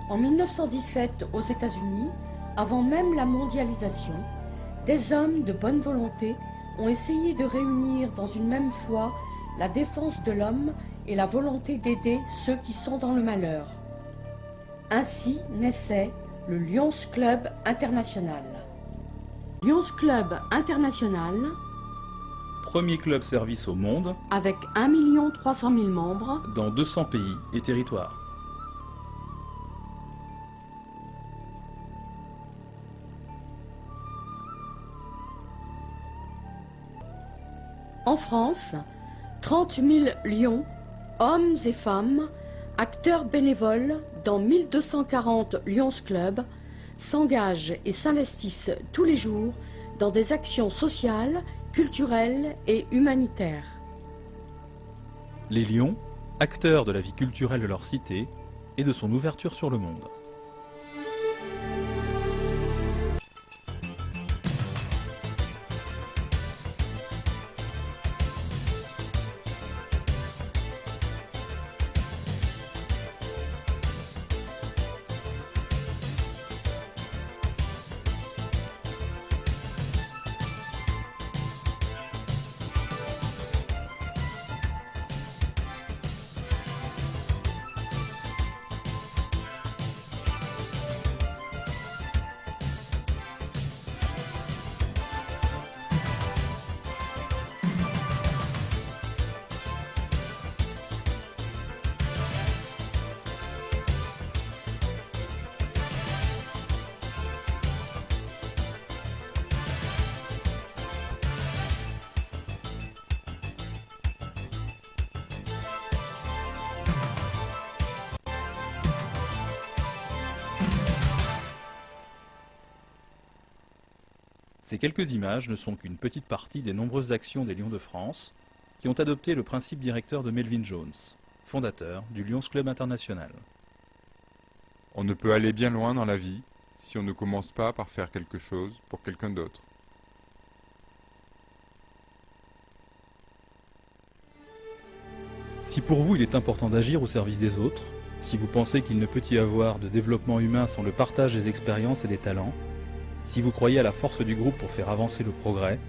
En 1917, aux États-Unis, avant même la mondialisation, des hommes de bonne volonté ont essayé de réunir dans une même foi la défense de l'homme et la volonté d'aider ceux qui sont dans le malheur. Ainsi naissait le Lions Club International. Lions Club International, Premier club service au monde, avec 1 300 000 membres, dans 200 pays et territoires. En France, 30 000 lions, hommes et femmes, acteurs bénévoles dans 1240 Lions Club, s'engagent et s'investissent tous les jours dans des actions sociales, culturelles et humanitaires. Les lions, acteurs de la vie culturelle de leur cité et de son ouverture sur le monde. Ces quelques images ne sont qu'une petite partie des nombreuses actions des Lions de France qui ont adopté le principe directeur de Melvin Jones, fondateur du Lions Club International. On ne peut aller bien loin dans la vie si on ne commence pas par faire quelque chose pour quelqu'un d'autre. Si pour vous il est important d'agir au service des autres, si vous pensez qu'il ne peut y avoir de développement humain sans le partage des expériences et des talents, si vous croyez à la force du groupe pour faire avancer le progrès,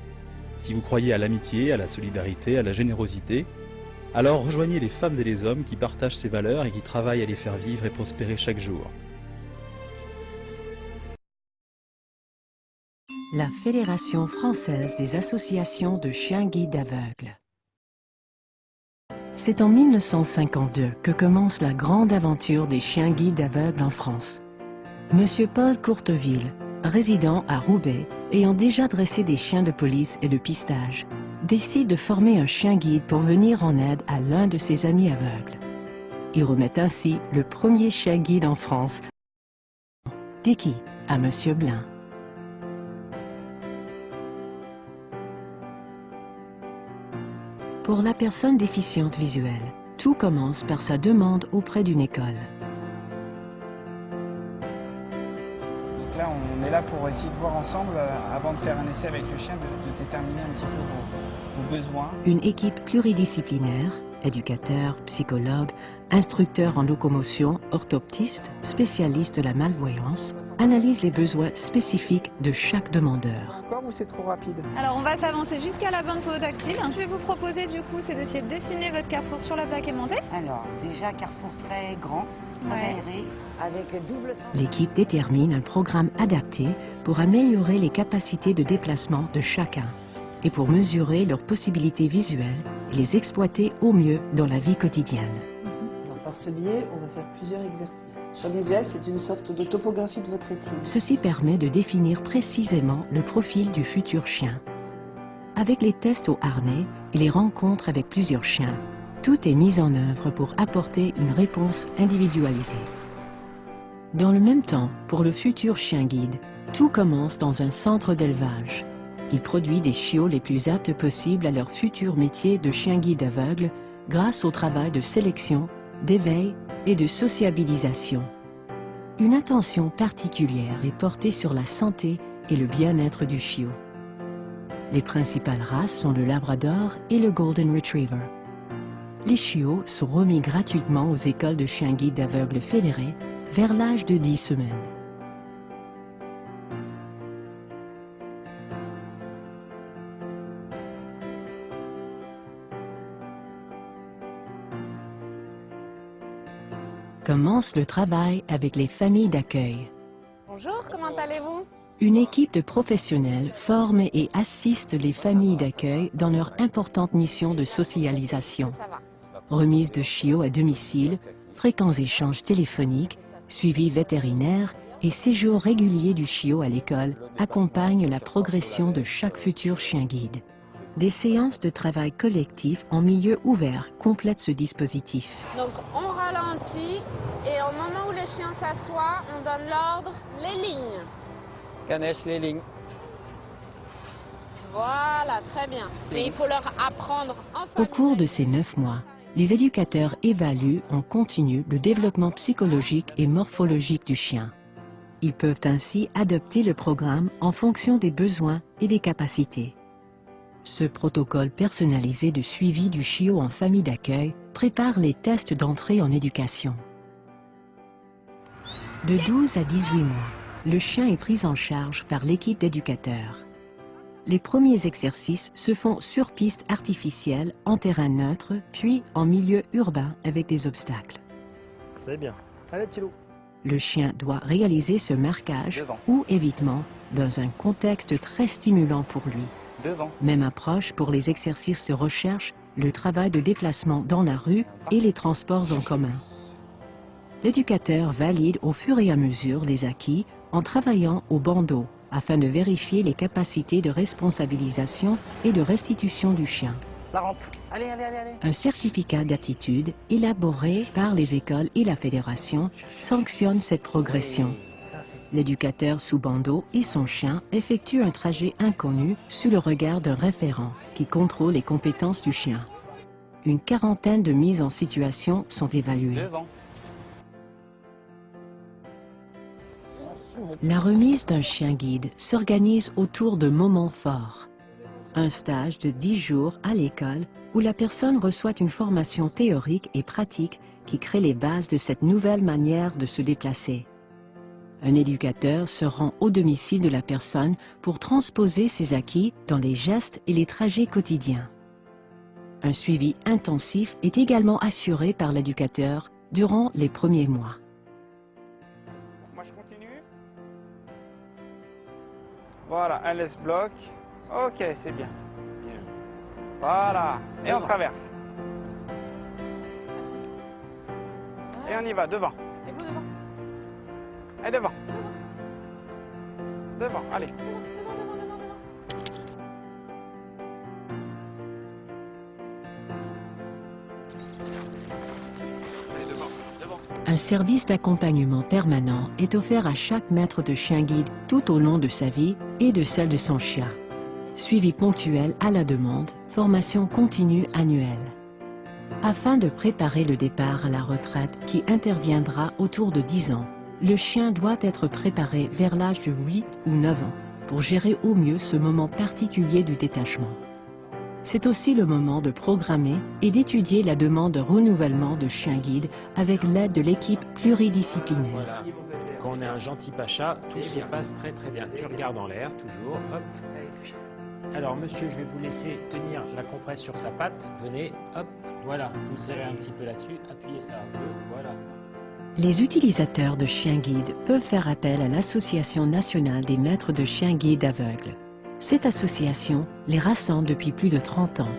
si vous croyez à l'amitié, à la solidarité, à la générosité, alors rejoignez les femmes et les hommes qui partagent ces valeurs et qui travaillent à les faire vivre et prospérer chaque jour. La Fédération française des associations de chiens guides aveugles. C'est en 1952 que commence la grande aventure des chiens guides aveugles en France. Monsieur Paul Courteville, résident à Roubaix, ayant déjà dressé des chiens de police et de pistage, décide de former un chien guide pour venir en aide à l'un de ses amis aveugles. Il remet ainsi le premier chien guide en France, Dicky, à Monsieur Blin. Pour la personne déficiente visuelle, tout commence par sa demande auprès d'une école. Donc là, on est là pour essayer de voir ensemble, avant de faire un essai avec le chien, de déterminer un petit peu vos besoins. Une équipe pluridisciplinaire, éducateurs, psychologues, instructeurs en locomotion, orthoptistes, spécialistes de la malvoyance, analyse les besoins spécifiques de chaque demandeur. Encore ou c'est trop rapide? Alors on va s'avancer jusqu'à la bande tactile. Je vais vous proposer du coup, c'est d'essayer de dessiner votre carrefour sur la plaque aimantée. Alors, déjà carrefour très grand, très aéré, avec double... L'équipe détermine un programme adapté pour améliorer les capacités de déplacement de chacun et pour mesurer leurs possibilités visuelles et les exploiter au mieux dans la vie quotidienne. Alors, par ce biais, on va faire plusieurs exercices. Champ visuel, c'est une sorte de topographie de votre rétine. Ceci permet de définir précisément le profil du futur chien. Avec les tests au harnais et les rencontres avec plusieurs chiens, tout est mis en œuvre pour apporter une réponse individualisée. Dans le même temps, pour le futur chien guide, tout commence dans un centre d'élevage. Il produit des chiots les plus aptes possibles à leur futur métier de chien guide aveugle grâce au travail de sélection, d'éveil et de sociabilisation. Une attention particulière est portée sur la santé et le bien-être du chiot. Les principales races sont le Labrador et le Golden Retriever. Les chiots sont remis gratuitement aux écoles de chiens guides aveugles fédérées vers l'âge de 10 semaines. Commence le travail avec les familles d'accueil. Bonjour, comment allez-vous? Une équipe de professionnels forme et assiste les familles d'accueil dans leur importante mission de socialisation. Ça va. Remise de chiots à domicile, fréquents échanges téléphoniques, suivi vétérinaire et séjour régulier du chiot à l'école accompagnent la progression de chaque futur chien guide. Des séances de travail collectif en milieu ouvert complètent ce dispositif. Donc on ralentit et au moment où le chien s'assoit, on donne l'ordre, les lignes. Ganesh, les lignes. Voilà, très bien. Mais il faut leur apprendre en Au famille. cours de ces 9 mois, les éducateurs évaluent en continu le développement psychologique et morphologique du chien. Ils peuvent ainsi adapter le programme en fonction des besoins et des capacités. Ce protocole personnalisé de suivi du chiot en famille d'accueil prépare les tests d'entrée en éducation. De 12 à 18 mois, le chien est pris en charge par l'équipe d'éducateurs. Les premiers exercices se font sur piste artificielle, en terrain neutre, puis en milieu urbain avec des obstacles. C'est bien. Allez, petit loup. Le chien doit réaliser ce marquage Devant. ou évitement dans un contexte très stimulant pour lui. Devant. Même approche pour les exercices de recherche, le travail de déplacement dans la rue et les transports en commun. L'éducateur valide au fur et à mesure les acquis en travaillant au bandeau afin de vérifier les capacités de responsabilisation et de restitution du chien. La rampe. Allez, allez, allez, allez. Un certificat d'aptitude élaboré par les écoles et la fédération sanctionne cette progression. L'éducateur sous bandeau et son chien effectuent un trajet inconnu sous le regard d'un référent qui contrôle les compétences du chien. Une quarantaine de mises en situation sont évaluées. Devant. La remise d'un chien guide s'organise autour de moments forts. Un stage de 10 jours à l'école où la personne reçoit une formation théorique et pratique qui crée les bases de cette nouvelle manière de se déplacer. Un éducateur se rend au domicile de la personne pour transposer ses acquis dans les gestes et les trajets quotidiens. Un suivi intensif est également assuré par l'éducateur durant les premiers mois. Moi je continue. Voilà, un laisse bloc. Ok, c'est bien. Voilà. Et on traverse. Et on y va, devant. Les bleus devant. Et devant. Devant, allez. Un service d'accompagnement permanent est offert à chaque maître de chien guide tout au long de sa vie et de celle de son chien. Suivi ponctuel à la demande, formation continue annuelle. Afin de préparer le départ à la retraite qui interviendra autour de 10 ans, le chien doit être préparé vers l'âge de 8 ou 9 ans pour gérer au mieux ce moment particulier du détachement. C'est aussi le moment de programmer et d'étudier la demande de renouvellement de chien guide avec l'aide de l'équipe pluridisciplinaire. Voilà. Quand on est un gentil pacha, tout se passe très très bien. Tu regardes en l'air, toujours. Hop. Alors, monsieur, je vais vous laisser tenir la compresse sur sa patte. Venez, hop. Voilà. Vous serrez un petit peu là-dessus. Appuyez ça un peu. Voilà. Les utilisateurs de chiens guides peuvent faire appel à l'Association nationale des maîtres de chiens guides aveugles. Cette association les rassemble depuis plus de 30 ans.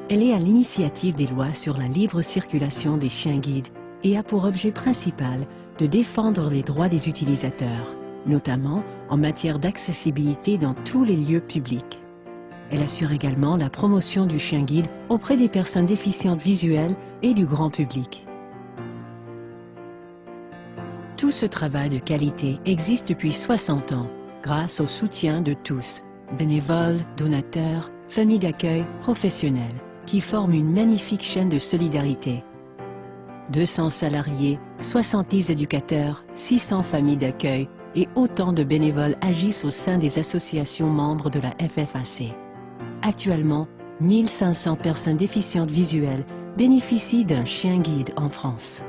Elle est à l'initiative des lois sur la libre circulation des chiens guides et a pour objet principal de défendre les droits des utilisateurs, notamment en matière d'accessibilité dans tous les lieux publics. Elle assure également la promotion du chien guide auprès des personnes déficientes visuelles et du grand public. Tout ce travail de qualité existe depuis 60 ans, grâce au soutien de tous, bénévoles, donateurs, familles d'accueil, professionnels, qui forment une magnifique chaîne de solidarité. 200 salariés, 70 éducateurs, 600 familles d'accueil et autant de bénévoles agissent au sein des associations membres de la FFAC. Actuellement, 1500 personnes déficientes visuelles bénéficient d'un chien guide en France.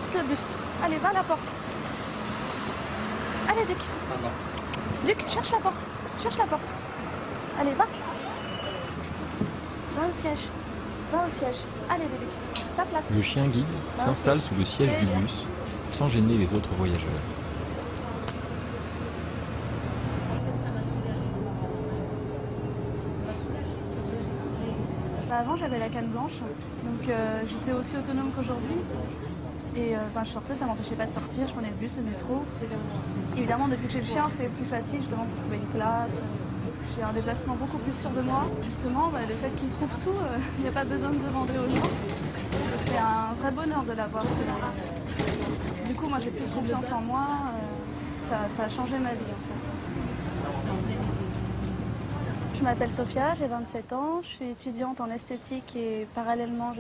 porte le bus. Allez, va à la porte. Allez, Duc. Duc, cherche la porte. Cherche la porte. Allez, va. Va au siège. Va au siège. Allez, Duc. Ta place. Le chien guide s'installe sous le siège du bus, sans gêner les autres voyageurs. Avant, j'avais la canne blanche, donc j'étais aussi autonome qu'aujourd'hui. Et je sortais, ça m'empêchait pas de sortir, je prenais le bus, le métro. Évidemment, depuis que j'ai le chien, c'est plus facile justement pour trouver une place. J'ai un déplacement beaucoup plus sûr de moi. Justement, le fait qu'il trouve tout, il n'y a pas besoin de demander aux gens. C'est un vrai bonheur de l'avoir. Du coup, moi j'ai plus confiance en moi. Ça a changé ma vie en fait. Je m'appelle Sophia, j'ai 27 ans, je suis étudiante en esthétique et parallèlement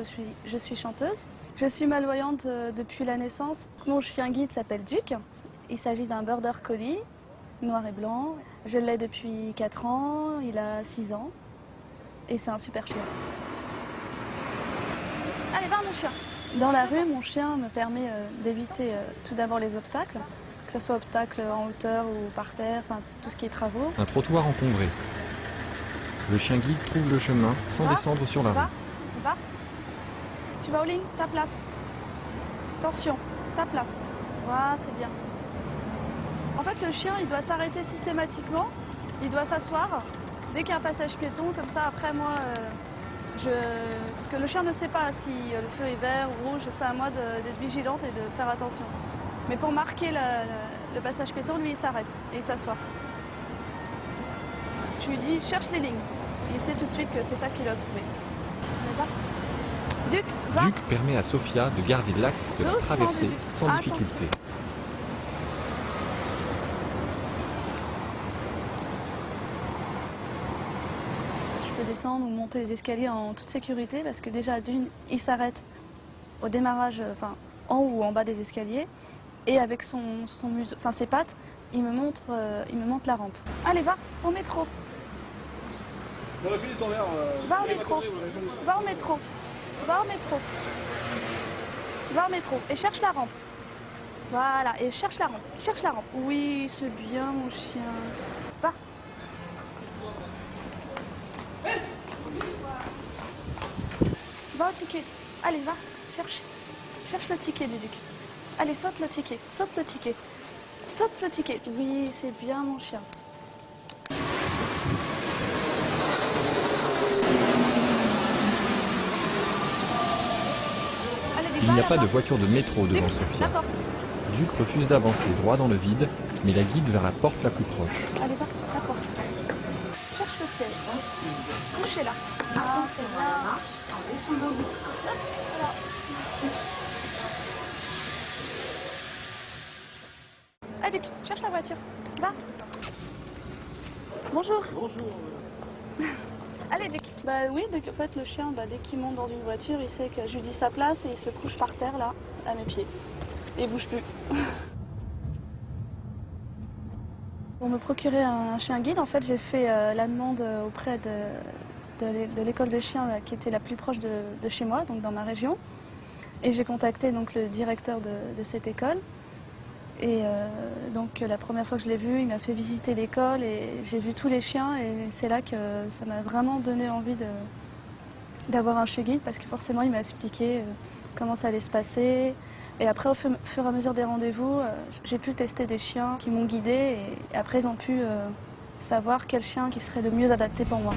je suis chanteuse. Je suis malvoyante depuis la naissance. Mon chien guide s'appelle Duc. Il s'agit d'un border collie, noir et blanc. Je l'ai depuis 4 ans, il a 6 ans et c'est un super chien. Allez, va mon chien. Dans la rue, mon chien me permet d'éviter tout d'abord les obstacles, que ce soit obstacles en hauteur ou par terre, enfin tout ce qui est travaux. Un trottoir encombré. Le chien guide trouve le chemin sans descendre sur la rue. Va. Tu vas aux lignes, ta place. Attention, ta place. Voilà, c'est bien. En fait, le chien, il doit s'arrêter systématiquement. Il doit s'asseoir dès qu'il y a un passage piéton. Comme ça, après, moi, parce que le chien ne sait pas si le feu est vert ou rouge. C'est à moi d'être vigilante et de faire attention. Mais pour marquer le passage piéton, lui, il s'arrête et il s'assoit. Tu lui dis, cherche les lignes. Il sait tout de suite que c'est ça qu'il a trouvé. Duc, va. Duc permet à Sophia de garder l'axe de la traversée sans difficulté. Je peux descendre ou monter les escaliers en toute sécurité parce que déjà d'une, il s'arrête au démarrage, en haut ou en bas des escaliers, et avec ses pattes, il me montre la rampe. Allez, va au métro. Va au métro. Va au métro. Va au métro. Va au métro. Et cherche la rampe. Voilà. Et cherche la rampe. Cherche la rampe. Oui, c'est bien, mon chien. Va. Va au ticket. Allez, va. Cherche. Cherche le ticket du Duc. Allez, saute le ticket. Saute le ticket. Saute le ticket. Oui, c'est bien, mon chien. Il n'y a pas de voiture de métro devant Sophia. Duc refuse d'avancer droit dans le vide, mais la guide vers la porte la plus proche. Allez, va, la porte. Cherche le siège. Couchez là. Ah, c'est bien. Allez, Duc, cherche la voiture. Va. Bonjour. Bonjour. Allez, Duc. Oui, en fait, le chien, dès qu'il monte dans une voiture, il sait que je lui dis sa place et il se couche par terre, là, à mes pieds. Et il bouge plus. Pour me procurer un chien guide, en fait, j'ai fait la demande auprès de l'école de chiens qui était la plus proche de chez moi, donc dans ma région. Et j'ai contacté donc le directeur de cette école. Et donc la première fois que je l'ai vu, il m'a fait visiter l'école et j'ai vu tous les chiens et c'est là que ça m'a vraiment donné envie d'avoir un chien guide parce que forcément il m'a expliqué comment ça allait se passer. Et après au fur et à mesure des rendez-vous, j'ai pu tester des chiens qui m'ont guidée et après ils ont pu savoir quel chien qui serait le mieux adapté pour moi.